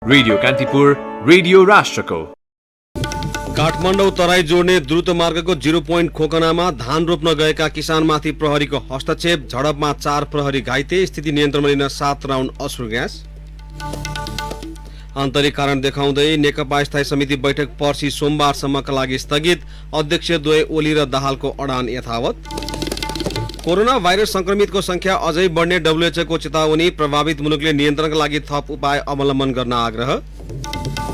Radio Kantipur, radio राष्ट्रको। काठमाडौँ तराई जोड्ने द्रुत मार्गको 0 पोइन्ट खोकनामा धान रोप्न गएका किसानमाथि प्रहरीको हस्तक्षेप, झडपमा 4 प्रहरी घाइते, स्थिति नियन्त्रणमा लिन 7 राउन्ड अश्रु ग्यास। आन्तरिक कारण देखाउँदै नेकपा स्थायी समिति बैठक पर्सि सोमबारसम्मका लागि स्थगित, अध्यक्ष द्वय ओली र दाहालको अडान यथावत। कोरोना भाइरस संक्रमितको संख्या अझै बढ्ने डब्ल्युएचओको चेतावनी, प्रभावित मुलुकले नियन्त्रणका लागि थप उपाय अवलम्बन गर्न आग्रह।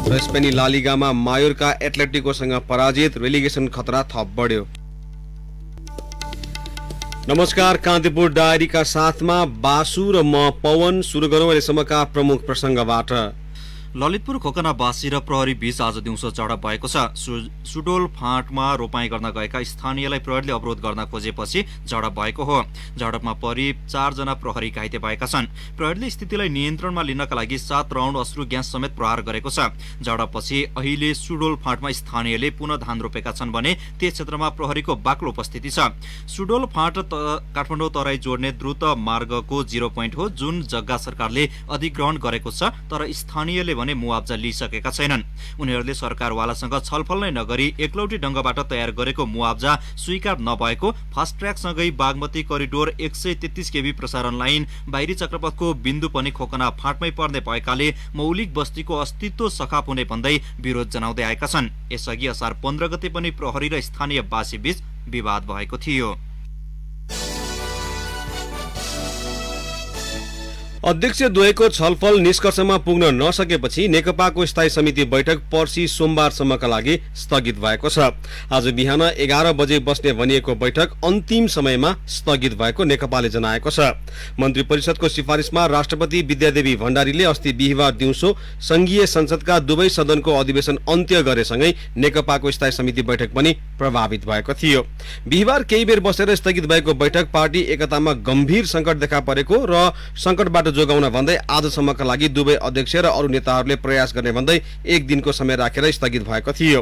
र स्पेनी ला लिगामा मायोर्का एटलेटिकोसँग पराजित, रेलिगेसन खतरा थप बढ्यो। नमस्कार, कान्तिपुर डायरीका साथमा बासु र म पवन। सुरु गरौँ अहिलेसम्मका प्रमुख प्रसङ्गबाट। ललितपुर खोकनावासी र प्रहरी बीच आज दिउँसो झडप भएको छ। सुडोल फाँटमा रोपाई गर्न गएका स्थानीयलाई प्रहरीले अवरोध गर्न खोजेपछि झडप भएको हो। झडपमा परि 4 जना प्रहरी घाइते भएका छन्। प्रहरीले स्थितिलाई नियन्त्रणमा लिनका लागि 7 राउन्ड अश्रु ग्यास समेत प्रहार गरेको छ। झडपपछि अहिले सुडोल फाँटमा स्थानीयले पुनः धान रोपेका छन् भने त्यस क्षेत्रमा प्रहरीको बाक्लो उपस्थिति छ। सुडोल फाँट काठमाडौँ तराई जोड्ने द्रुत मार्गको 0 पोइन्ट हो, जुन जग्गा सरकारले अधिग्रहण गरेको छ, तर स्थानीयले भने मुआब्जा लिइसकेका छैनन्। उनीहरूले सरकारवालासँग छलफल नै नगरी एकलौटी ढंगबाट तयार गरेको मुआब्जा स्वीकार नभएको, फास्ट ट्र्याकसँगै बागमती करिडोर 133 केबी प्रसारण लाइन बाहिरी चक्रपथको बिन्दु पनि खोकना फाँटमै पर्ने भएकाले मौलिक बस्तीको अस्तित्व सखाप हुने भन्दै विरोध जनाउँदै आएका छन्। यसअघि असार 15 गते पनि प्रहरी र स्थानीय बासी बीच विवाद भएको थियो। अध्यक्ष द्वयको छलफल निष्कर्षमा पुग्न नसकेपछि नेकपाको स्थायी समिति बैठक पर्सि सोमबारसम्मका लागि स्थगित भएको छ। आज बिहान 11 बजे बस्ने भनिएको बैठक अन्तिम समयमा स्थगित भएको नेकपाले जनाएको छ। मन्त्री परिषदको सिफारिसमा राष्ट्रपति विद्यादेवी भण्डारीले अस्ति बिहिबार दिउँसो संघीय संसदका दुवै सदनको अधिवेशन अन्त्य गरेसँगै नेकपाको स्थायी समिति बैठक पनि प्रभावित भएको थियो। बिहिबार केही बेर बसेर स्थगित भएको बैठक पार्टी एकतामा गम्भीर संकट देखा परेको र संकटबाट जोगाउन भन्दै आजसम्मका लागि दुवै अध्यक्ष र अरू नेताहरूले प्रयास गर्ने भन्दै 1 दिनको समय राखेर स्थगित भएको थियो।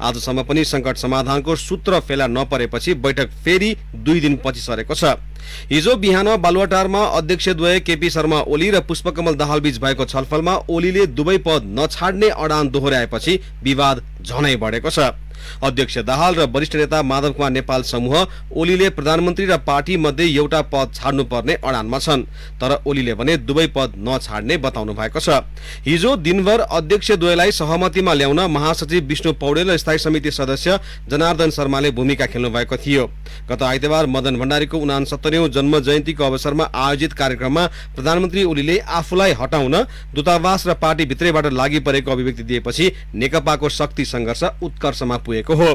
आजसम्म पनि संकट समाधानको सूत्र फेला नपरेपछि बैठक फेरि 2 दिनपछि सरेको छ। हिजो बिहान बालुवाटारमा अध्यक्षद्वय केपी शर्मा ओली र पुष्पकमल दाहाल बीच भएको छलफलमा ओलीले दुवै पद नछाड्ने अडान दोहोर्याएपछि विवाद झनै बढेको छ। अध्यक्ष दाहाल र वरिष्ठ नेता माधव कुमार नेपाल समूह ओलीले प्रधानमन्त्री र पार्टी मध्ये एउटा पद छाड्नुपर्ने अडानमा छन्, तर ओलीले भने दुवै पद नछाड्ने बताउनु भएको छ। हिजो दिनभर अध्यक्ष द्वयलाई सहमतिमा ल्याउन महासचिव विष्णु पौडेल र स्थायी समिति सदस्य जनार्दन शर्माले भूमिका खेल्नु भएको थियो। गत आइतबार मदन भण्डारीको 69औं जन्म जयन्तीको अवसरमा आयोजित कार्यक्रममा प्रधानमन्त्री ओलीले आफूलाई हटाउन दूतावास र पार्टी भित्रैबाट लागि परेको अभिव्यक्ति दिएपछि नेकपाको शक्ति संघर्ष उत्कर्षमा पुगेको हो।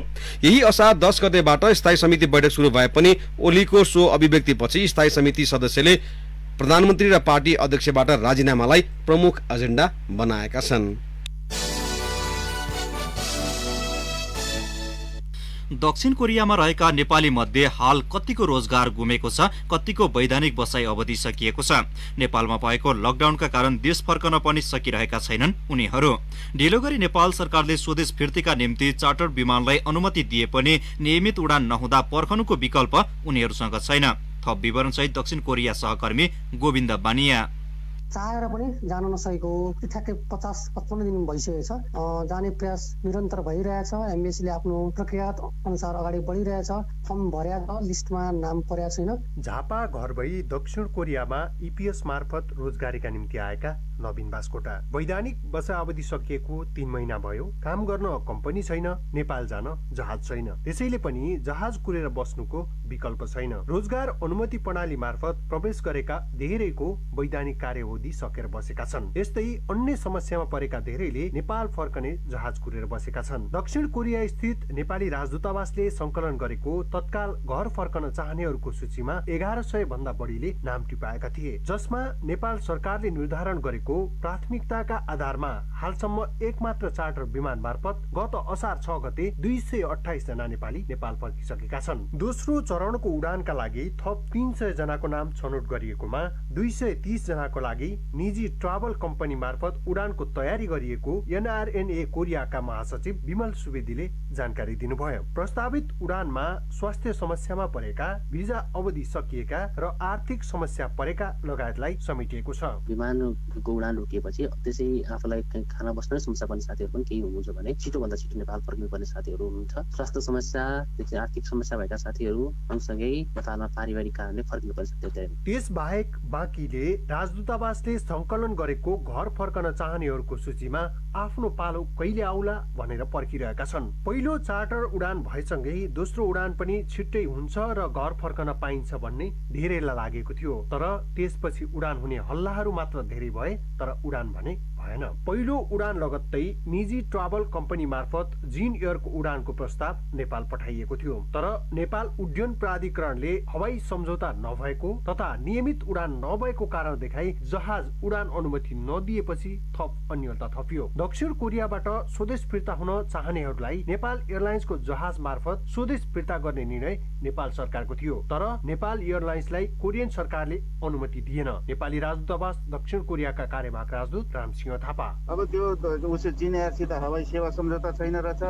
यही असार 10 गतेबाट स्थायी समिति बैठक सुरु भए पनि ओलीको सो अभिव्यक्तिपछि स्थायी समिति सदस्यले प्रधानमन्त्री र पार्टी अध्यक्षबाट राजीनामालाई प्रमुख एजेन्डा बनाएका छन्। दक्षिण कोरियामा रहेका नेपाली मध्ये हाल कतिको रोजगार गुमेको छ, कतिको वैधानिक बसाई अवधि सकिएको छ। नेपालमा भएको लकडाउनका कारण देश फर्कन पनि सकिरहेका छैनन् उनीहरू। ढिलो गरी नेपाल सरकारले स्वदेश फिर्तीका निम्ति चार्टर विमानलाई अनुमति दिए पनि नियमित उडान नहुँदा पर्खनुको विकल्प उनीहरूसँग छैन। थप विवरणसहित दक्षिण कोरिया सहकर्मी गोविन्द बानिया। चाहेर पनि जान नसकेको ठ्याक्कै 50-55 दिन भइसकेको छ। जाने प्रयास निरन्तर भइरहेछ। एमबीसीले आफ्नो प्रक्रिया अनुसार अगाडि बढिरहेछ। फर्म भर्या लिस्टमा नाम परेको छैन। झापा घर भई दक्षिण कोरियामा ईपीएस मार्फत रोजगारीका निम्ति आएका नवीन बास्कोटा। वैधानिक बसा अवधि सकिएको 3 महिना भयो। काम गर्न कम्पनी छैन, नेपाल जान जहाज छैन, त्यसैले पनि जहाज कुरेर बस्नुको विकल्प छैन। रोजगार अनुमति प्रणाली मार्फत प्रवेश गरेका धेरैको वैधानिक कार्यावधि सकेर बसेका छन्। यस्तै अन्य समस्यामा परेका धेरैले नेपाल फर्कने जहाज कुरेर बसेका छन्। दक्षिण कोरिया स्थित नेपाली राजदूतावासले संकलन गरेको तत्काल घर फर्कन चाहनेहरूको सूचीमा 1100 भन्दा बढीले नाम टिपाएका थिए, जसमा नेपाल सरकारले निर्धारण गरेको प्राथमिकताका आधारमा हालसम्म एक मात्र चार्टर विमान मार्फत गत असार 6 गते 228 जना नेपाली नेपाल फर्किसकेका छन्। दोस्रो चरणको उडानका लागि थप 300 जनाको नाम छनौट गरिएकोमा 230 जनाको लागि निजी ट्राभल कम्पनी मार्फत उडानको तयारी गरिएको एनआरएनए कोरियाका महासचिव विमल सुवेदीले जानकारी दिनुभयो। प्रस्तावित उडानमा स्वास्थ्य समस्यामा परेका, भिजा अवधि सकिएका र आर्थिक समस्या परेका लगायतलाई समेटिएको छ। विमानको उडान रोकिएपछि त्यसै आफूलाई खाना बस्न समस्या पर्ने साथीहरू पनि केही हुनुहुन्छ भने छिटोभन्दा छिटो नेपाल फर्किनुपर्ने साथीहरू हुनुहुन्छ। स्वास्थ्य समस्यादेखि आर्थिक समस्या भएका साथीहरू सँगसँगै नेपालमा पारिवारिक कारणले फर्किनुपर्ने साथीहरू। त्यस बाहेक बाँकीले राजदूतावासले संकलन गरेको घर फर्कन चाहनेहरूको सूचीमा आफ्नो पालो कहिले आउला भनेर पर्खिरहेका छन्। पहिलो चार्टर उडान भएसँगै दोस्रो उडान पनि छिट्टै हुन्छ र घर फर्कन पाइन्छ भन्ने धेरैलाई लागेको थियो। तर त्यसपछि उडान हुने हल्लाहरू मात्र धेरै भए तर उडान भने भएन। पहिलो उडान लगत्तै निजी ट्राभल कम्पनी मार्फत जिन एयरको उडानको प्रस्ताव नेपाल पठाइएको थियो। तर नेपाल उड्डयन प्राधिकरणले हवाई सम्झौता नभएको तथा नियमित उडान नभएको कारण देखाई जहाज उडान अनुमति नदिएपछि थप अन्यलता थपियो। दक्षिण कोरियाबाट स्वदेश फिर्ता हुन चाहनेहरूलाई नेपाल एयरलाइन्सको जहाज मार्फत स्वदेश फिर्ता गर्ने निर्णय नेपाल सरकारको थियो। तर नेपाल एयरलाइन्सलाई कोरियन सरकारले अनुमति दिएन। नेपाली राजदूतावास दक्षिण कोरियाका कार्यवाहक राजदूत रामसिंह थापा। अब त्यो उस जिन एयरसित हवाई सेवा सम्झौता छैन रहेछ,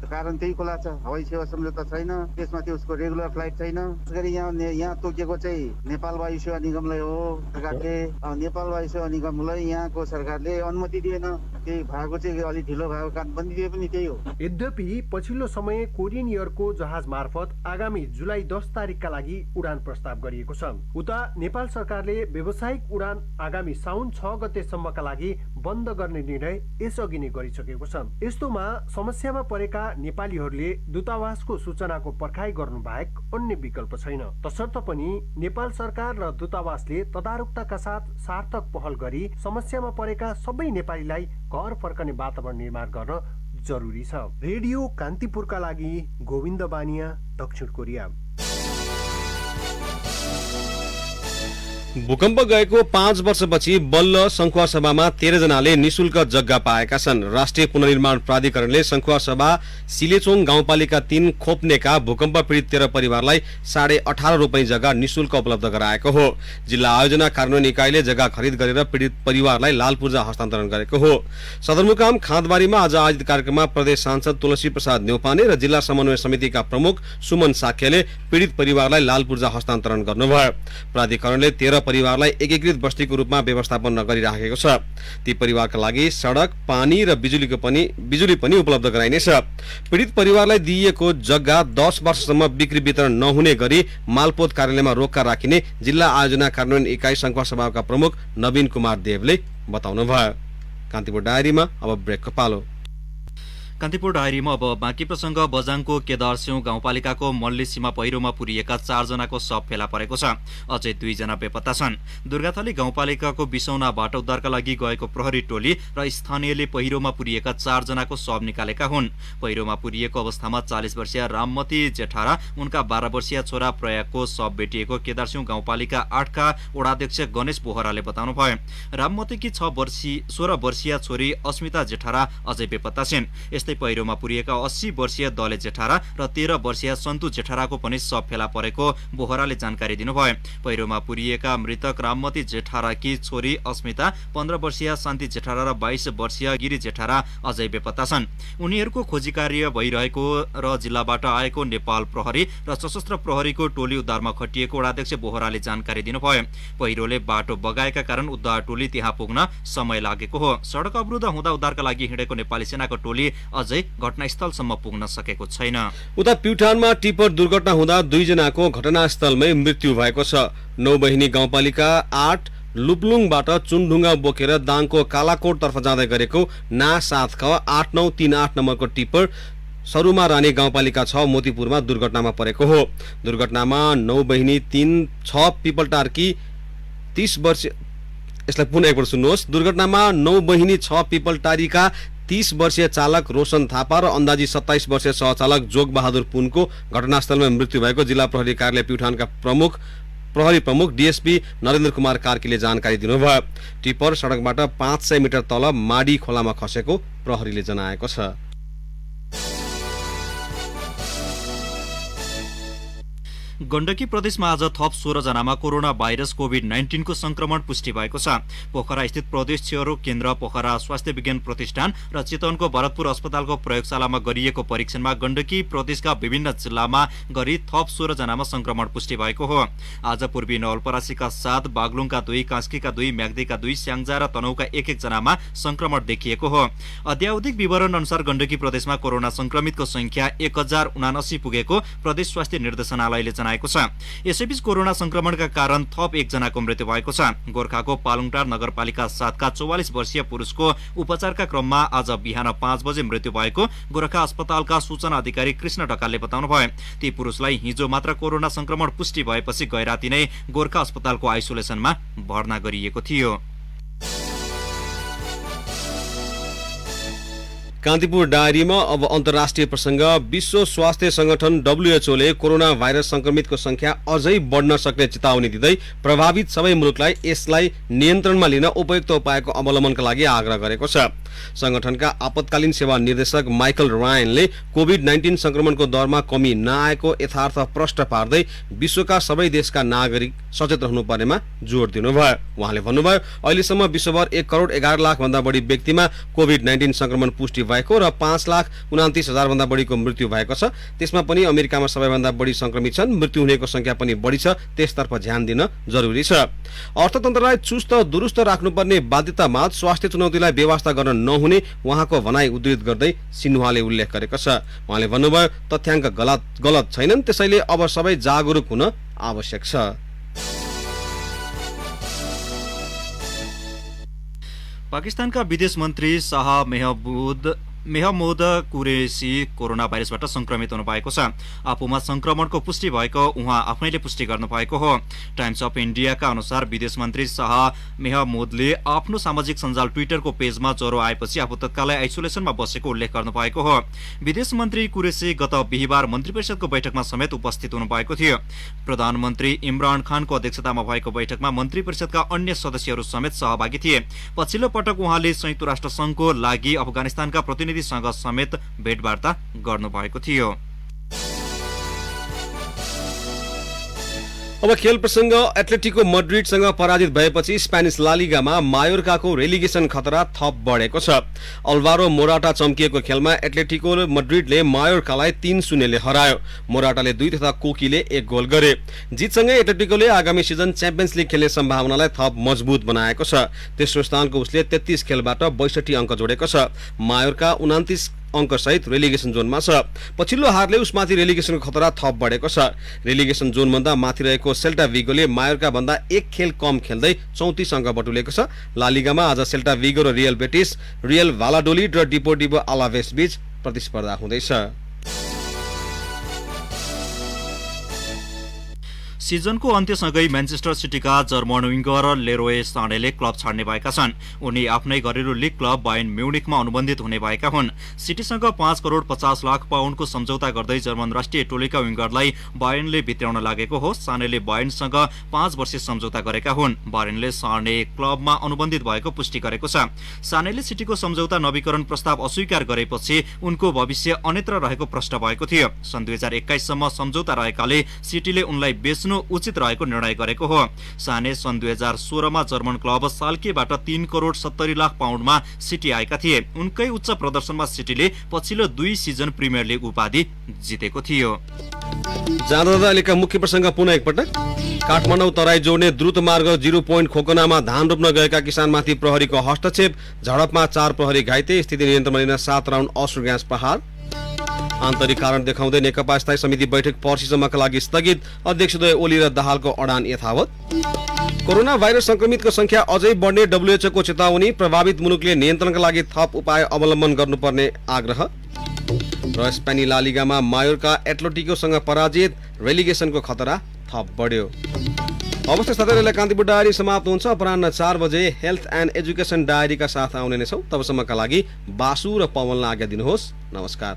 कारण त्यही खुला छ। हवाई सेवा सम्झौता छैन, त्यसमाथि उसको रेगुलर फ्लाइट छैन। त्यसरी यहाँ तोकेको चाहिँ नेपाल वायु सेवा निगमलाई हो सरकारले। नेपाल वायु सेवा निगमलाई यहाँको सरकारले अनुमति दिएन। त्यही भएको चाहिँ अलिक ढिलो भएको कारण बन्दिदिए पनि त्यही हो। यद्यपि पछिल्लो समय कोरियन एयरको जहाज मार्फत आगामी जुलाई 10 तारिकका लागि उडान प्रस्ताव गरिएको छ। उता नेपाल सरकारले व्यावसायिक उडान आगामी साउन 6 गतेसम्मका लागि बन्द गर्ने निर्णय यसअघि नै गरिसकेको छ। यस्तोमा समस्यामा परेका नेपालीहरूले दूतावासको सूचनाको पर्खाइ गर्नु बाहेक अन्य विकल्प छैन। तसर्थ पनि नेपाल सरकार र दूतावासले तदारुकताका साथ सार्थक पहल गरी समस्यामा परेका सबै नेपालीलाई घर फर्कने वातावरण निर्माण गर्न जरुरी छ। रेडियो कान्तिपुरका लागि गोविन्द बानिया, दक्षिण कोरिया। भूकम्प गएको 5 वर्षपछि बल्ल सङ्खुवासभामा 13 जनाले निशुल्क जग्गा पाएका छन्। राष्ट्रिय पुनर्निर्माण प्राधिकरणले सङ्खुवासभा सिलेचोङ गाउँपालिका 3 खोप्नेका भूकम्प पीडित 13 परिवारलाई 18.5 रुपैयाँ जग्गा निशुल्क उपलब्ध गराएको हो। जिल्ला आयोजना कार्यान्वयन इकाइले जग्गा खरिद गरेर पीडित परिवारलाई लाल पूर्जा हस्तान्तरण गरेको हो। सदरमुकाम खाँदबारीमा आज आयोजित कार्यक्रममा प्रदेश सांसद तुलसी प्रसाद न्यौपाने र जिल्ला समन्वय समितिका प्रमुख सुमन साक्यले पीडित परिवारलाई लाल पूर्जा हस्तान्तरण गर्नुभयो। प्राधिकरणले 13 परिवारलाई एकीकृत बस्तीको रूपमा व्यवस्थापन गरिराखेको छ। ती परिवारका लागि सडक, पानी र बिजुली पनि उपलब्ध गराइनेछ। पीडित परिवारलाई दिइएको जग्गा 10 वर्षसम्म बिक्री वितरण नहुने गरी मालपोत कार्यालयमा रोक्का राखिने जिल्ला आयोजना कार्यान्वयन इकाइ सङ्खुवासभाका प्रमुख नवीन कुमार देवले बताउनुभयो। कान्तिपुर डायरीमा अब ब्रेकको पालो। कान्तिपुर डायरीमा अब बाँकी प्रसङ्ग। बजाङको केदारसिंह गाउँपालिकाको मल्लेसीमा पहिरोमा पुरिएका 4 जनाको शव फेला परेको छ। अझै 2 जना बेपत्ता छन्। दुर्गाथली गाउँपालिकाको बिसौनाबाट उद्धारका लागि गएको प्रहरी टोली र स्थानीयले पहिरोमा पुरिएका 4 जनाको शव निकालेका हुन्। पहिरोमा पुरिएको अवस्थामा 40 वर्षीय राममती जेठा र उनका 12 वर्षीय छोरा प्रयागको शव भेटिएको केदारसिंह गाउँपालिका 8 का वडाध्यक्ष गणेश बोहराले बताउनुभयो। राममतीकी 16 वर्षीय छोरी अस्मिता जेठारा अझै बेपत्ता छिन्। यस्तै पहिरोमा पुरिएका 80 वर्षीय दले जेठारा र 13 वर्षीय सन्तु जेठाराको पनि शव फेला परेको बोहराले जानकारी दिनुभयो। पहिरोमा पुरिएका मृतक राममती जेठाराकी छोरी अस्मिता, 15 वर्षीय शान्ति जेठारा र 22 वर्षीय गिरी जेठारा अझै बेपत्ता छन्। उनीहरूको खोजी कार्य भइरहेको र जिल्लाबाट आएको नेपाल प्रहरी र सशस्त्र प्रहरीको टोली उद्धारमा खटिएको वडाध्यक्ष बोहराले जानकारी दिनुभयो। पहिरोले बाटो बगाएका कारण उद्धार टोली त्यहाँ पुग्न समय लागेको हो। सडक अवरुद्ध हुँदा उद्धारका लागि हिँडेको नेपाली सेनाको टोली अझै घटनास्थलसम्म पुग्न सकेको छैन। उता प्युठानमा टिपर दुर्घटना हुँदा 2 जनाको घटनास्थलमै मृत्यु भएको छ। नौबहिनी गाउँपालिका 8 लुप्लुङबाट चुनढुङ्गा बोकेर दाङको कालाकोटतर्फ जाँदै गरेको ना 7 ख 8938 नम्बरको टिपर सरुमा रानी गाउँपालिका 6 मोतीपुरमा दुर्घटनामा परेको हो। दुर्घटनामा नौबहिनी 3 6 पिपलटारकी 30 वर्ष यसलाई पुनः एकपल्ट सुन्नुहोस्। दुर्घटनामा नौबहिनी 6 पिपलटारीका 30 वर्षीय चालक रोशन थापा र अन्दाजी 27 वर्षीय सहचालक जोगबहादुर पुनको घटनास्थलमा मृत्यु भएको जिल्ला प्रहरी कार्यालय प्युठानका प्रहरी प्रमुख डीएसपी नरेन्द्र कुमार कार्कीले जानकारी दिनुभयो। टिपर सडकबाट 500 मिटर तल माडी खोलामा खसेको प्रहरीले जनाएको छ। गण्डकी प्रदेशमा आज थप 16 जनामा कोरोना भाइरस कोभिड-19 को संक्रमण पुष्टि भएको छ। पोखरा स्थित प्रदेश क्षयरोग केन्द्र, पोखरा स्वास्थ्य विज्ञान प्रतिष्ठान र चितवनको भरतपुर अस्पतालको प्रयोगशालामा गरिएको परीक्षणमा गण्डकी प्रदेशका विभिन्न जिल्लामा गरी थप 16 जनामा संक्रमण पुष्टि भएको हो। आज पूर्वी नवलपरासीका 7, बागलुङका 2, कास्कीका 2, म्याग्दीका 2, स्याङ्जा र तनहुका 1 जनामा संक्रमण देखिएको हो। अध्यावधिक विवरण अनुसार गण्डकी प्रदेशमा कोरोना संक्रमितको संख्या 1079 पुगेको प्रदेश स्वास्थ्य निर्देशनालयले जनाएको छ। यसैबीच कोरोना संक्रमणका कारण थप 1 जनाको मृत्यु भएको छ। गोर्खाको पालुङटार नगरपालिका 7 का 44 वर्षीय पुरुषको उपचारका क्रममा आज बिहान 5 बजे मृत्यु भएको गोरखा अस्पतालका सूचना अधिकारी कृष्ण ढकालले बताउनुभयो। ती पुरुषलाई हिजो मात्र कोरोना संक्रमण पुष्टि भएपछि गैराती नै गोरखा अस्पतालको आइसोलेसनमा भर्ना गरिएको थियो। कान्तिपुर डायरीमा अब अन्तर्राष्ट्रिय प्रसंग। विश्व स्वास्थ्य संगठन WHO ले कोरोना भाइरस संक्रमितको संख्या अझै बढ्न सक्ने चेतावनी दिँदै प्रभावित सबै मुलुकलाई यसलाई नियन्त्रणमा लिन उपयुक्त उपायको अवलम्बनका लागि आग्रह गरेको छ। संगठनका आपतकालीन सेवा निर्देशक माइकल रायनले कोभिड-19 संक्रमणको दरमा कमी नआएको यथार्थ प्रष्ट पार्दै विश्वका सबै देशका नागरिक सचेत रहनुपर्नेमा जोड दिनुभयो। उहाँले भन्नुभयो, अहिलेसम्म विश्वभर 1 करोड 11 लाख भन्दा बढी व्यक्तिमा कोभिड-19 संक्रमण पुष्टि भएको र 5,29,000 भन्दा बढीको मृत्यु भएको छ। त्यसमा पनि अमेरिकामा सबैभन्दा बढी संक्रमित छन्। मृत्यु हुनेको संख्या पनि बढी छ, त्यसतर्फ ध्यान दिन जरुरी छ। अर्थतन्त्रलाई चुस्त दुरुस्त राख्नुपर्ने बाध्यतामा स्वास्थ्य चुनौतीलाई व्यवस्था गर्न नहुने उहाँको भनाई उद्धृत गर्दै सिन्हाले उल्लेख गरेको छ। उहाँले भन्नुभयो, तथ्याङ्क गलत छैनन्, त्यसैले अब सबै जागरुक हुन आवश्यक छ। पाकिस्तानका विदेश मन्त्री शाह मेहमूद कुरेसी कोरोना भाइरसबाट संक्रमित हुनु भएको छ। आफूमा संक्रमणको पुष्टि भएको उहाँ आफैले पुष्टि गर्नु भएको हो। टाइम्स अफ इन्डियाका अनुसार विदेश मन्त्री शाह मेहमूदले आफ्नो सामाजिक सञ्जाल ट्विटरको पेजमा ज्वरो आएपछि आफू तत्कालै आइसोलेसनमा बसेको उल्लेख गर्नु भएको हो। विदेश मन्त्री कुरेसी गत बिहिबार मन्त्री परिषदको बैठकमा समेत उपस्थित हुनु भएको थियो। प्रधानमन्त्री इमरान खानको अध्यक्षतामा भएको बैठकमा मन्त्री परिषदका अन्य सदस्यहरू समेत सहभागी थिए। पछिल्लो पटक उहाँले संयुक्त राष्ट्र संघको लागि अफगानिस्तानका प्रतिनिधिसँग समेत भेटवार्ता गर्नुभएको थियो। अब खेल प्रसंग। एथलेटिको मड्रिडसँग पराजित भएपछि स्पेनिस ला लिगामा मायोर्काको रेलिगेसन खतरा थप बढेको छ। अल्भारो मोराटा चम्किएको खेलमा एथलेटिको मड्रिडले मायोर्कालाई 3-0 ले हरायो। मोराटाले 2 तथा कोकीले 1 गोल गरे। जितसँगै एथलेटिकोले आगामी सिजन च्याम्पियन्स लिग खेल्ने सम्भावनालाई थप मजबुत बनाएको छ। तेस्रो स्थानको उसले 33 खेलबाट 62 अङ्क जोडेको छ। मायोर्का 29 अङ्क सहित रेलिगेसन जोनमा छ। पछिल्लो हारले उसमाथि रेलिगेसनको खतरा थप बढेको छ। रेलिगेसन जोनभन्दा माथि रहेको सेल्टा विगोले मायोर्का भन्दा 1 खेल कम खेल्दै 34 अङ्क बटुलेको छ। ला लिगामा आज सेल्टा विगो र रियल बेटिस, रियल भालाडोलिड र डिपोर्टिभो आलाभेस बीच प्रतिस्पर्धा हुँदैछ। सिजनको अन्त्यसँगै म्यान्चेस्टर सिटीका जर्मन विङ्गर लेरोय सानेले क्लब छाड्ने भएका छन्। उनी आफ्नै घरेलु लिग क्लब बायर्न म्युनिकमा अनुबन्धित हुने भएका हुन्। सिटीसँग 5 करोड 50 लाख पाउन्डको सम्झौता गर्दै जर्मन राष्ट्रिय टोलीका विङ्गरलाई बायर्नले भित्र्याउन लागेको हो। सानेले बायर्नसँग 5 वर्षीय सम्झौता गरेका हुन्। बायर्नले साने क्लबमा अनुबन्धित भएको पुष्टि गरेको छ। सानेले सिटीको सम्झौता नवीकरण प्रस्ताव अस्वीकार गरेपछि उनको भविष्य अन्यत्र रहेको प्रश्न भएको थियो। सन् 2021 सम्म सम्झौता रहेकाले सिटीले उनलाई बेच्नु उचित रहेको निर्णय गरेको हो। साने सन् 2016 मा जर्मन क्लब साल्केबाट 3 करोड 70 लाख पाउन्डमा सिटी आएका थिए। उनकै उच्च प्रदर्शनमा सिटीले पछिल्लो 2 सिजन प्रिमियर लिग उपाधि जितेको थियो। जाँदा अहिलेका मुख्य प्रसंग पुनः एकपटक। काठमाडौँ तराई जोड्ने द्रुत मार्ग 0 पोइन्ट खोकनामा धान रोप्न गएका किसानमाथि प्रहरीको हस्तक्षेप। झडपमा 4 प्रहरी घाइते। स्थिति नियन्त्रणमा लिन 7 राउन्ड अस्त्र ग्यास प्रहार। आन्तरिक कारण देखाउँदै नेकपा स्थायी समिति बैठक पर्सिसम्मका लागि स्थगित। अध्यक्षद्वय ओली र दाहालको अडान यथावत। कोरोना भाइरस संक्रमितको संख्या अझै बढ्ने WHO को चेतावनी। प्रभावित मुलुकले नियन्त्रणका लागि थप उपाय अवलम्बन गर्नुपर्ने आग्रह। र स्पेनी ला लिगामा मायोर्का एथलेटिकोसँग पराजित। रेलिगेसनको खतरा थप बढ्यो। अवस्था साथै कान्तिपुर डायरी समाप्त हुन्छ। अपराह्न 4 बजे हेल्थ एन्ड एजुकेसन डायरीका साथ आउने नै छौँ। तबसम्मका लागि बासु र पवनलाई आज्ञा दिनुहोस्। नमस्कार।